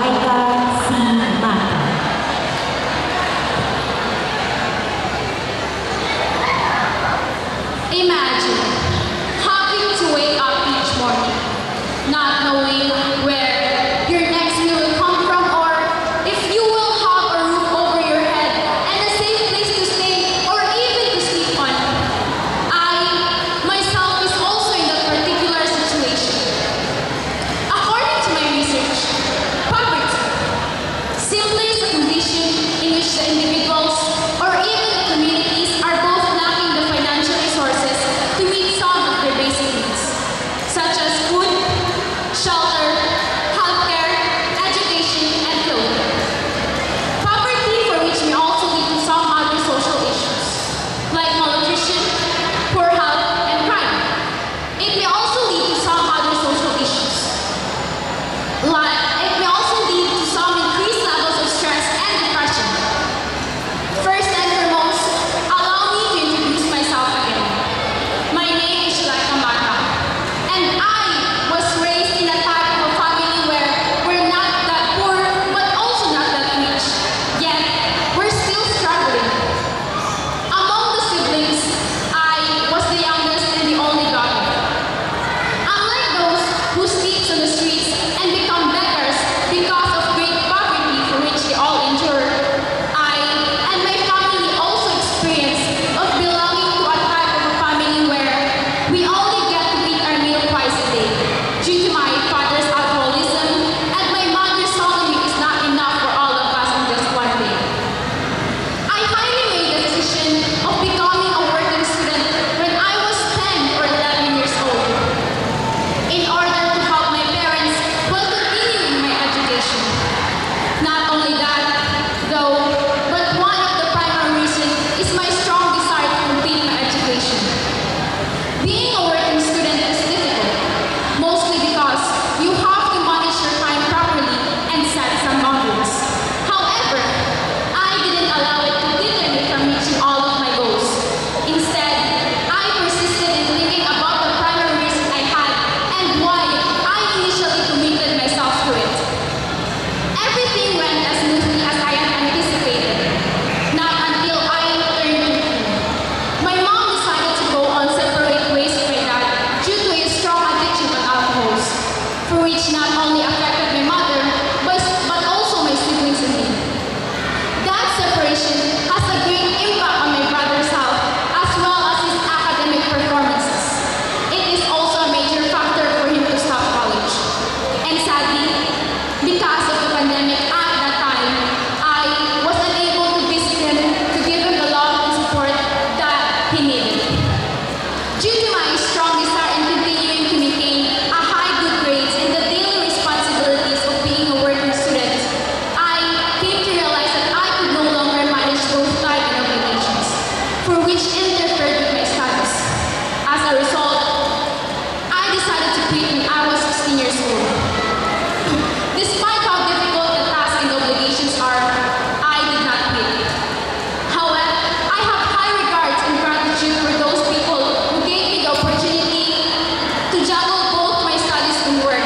Zuleika C. Mata. Imagine having to wake up each morning, not knowing where your next meal will come from or if you will have a roof over your head and a safe place to stay or even to sleep on. I, myself, is also in that particular situation. According to my research, poverty simply is a condition in which the individuals or even the communities are both lacking the financial resources to meet some of their basic needs, such as food, shelter, healthcare, education, and clothing. Poverty for which may also lead to some other social issues, like malnutrition, poor health, and crime. It may also lead to some other social issues, like it may also lead to some increased levels of stress and depression. First and foremost, allow me to introduce myself again. My name is Zuleika Mata, and I was raised in a type of a family where we're not that poor, but also not that rich. Yet, we're still struggling. Among the siblings, I was the youngest and the only daughter. Unlike those who sleep on the streets and become beggars because of great poverty for which they all endure, I and my family also experience of belonging to a type of a family where we only get to eat our meal twice a day due to my father's alcoholism and my mother's salary is not enough for all of us in just one day. I finally made the decision of becoming a working student when I was 10 or 11 years old in order to help my parents while continuing my education. Not only that, though, but one of the primary reasons is my strong desire to complete my education. Being a working student is difficult, mostly because you have to manage your time properly and set some boundaries. However, I didn't allow it to deter me from reaching all of my goals. Instead, I persisted in thinking about the primary reason I had and why I initially committed myself to it. Everything went as smoothly as I had anticipated. Not until I turned 18. My mom decided to go on separate ways with my dad due to his strong addiction on alcohols, for which not only affected my mother, but also my siblings and me. That separation has a great impact on my brother's health as well as his academic performances. It is also a major factor for him to stop college. And sadly, because of the pandemic at that time, I was unable to visit him to give him the love and support that he needed. Due to my strong desire in continuing to maintain a high good grades and the daily responsibilities of being a working student, I came to realize that I could no longer manage both time and obligations, for which interfered with my studies. As a result, I decided to quit when I was 16 years old. Despite how difficult the tasks and obligations are, I did not quit. However, I have high regards and gratitude for those people who gave me the opportunity to juggle both my studies and work,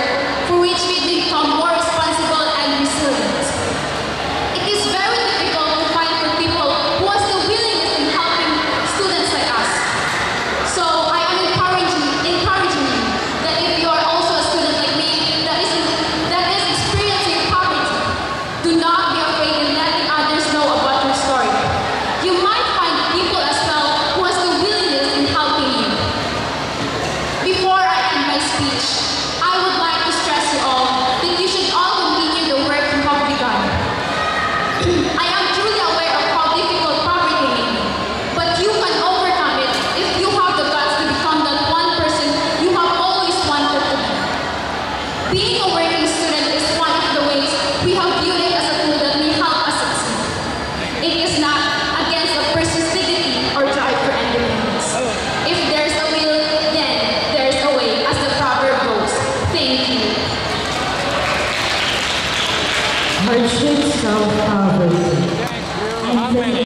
for which made me become more responsible and resilient. It is very difficult to find for people who has the willingness in helping students like us. So I am encouraging you that if you are also a student like me that is experiencing poverty, do not be afraid in letting others know about your story. You might find people as well who has the willingness in helping you. Before I end my speech, I would like to stress you all that you should all continue the work you have begun. I am truly aware of how difficult poverty may be, but you can overcome it if you have the guts to become that one person you have always wanted to be. Being a working student is one of the ways we have viewed it as a tool that may help us succeed. It is not against the person's dignity or drive for independence. If there's a will, then there's a way, as the proverb goes. Thank you. Hardships of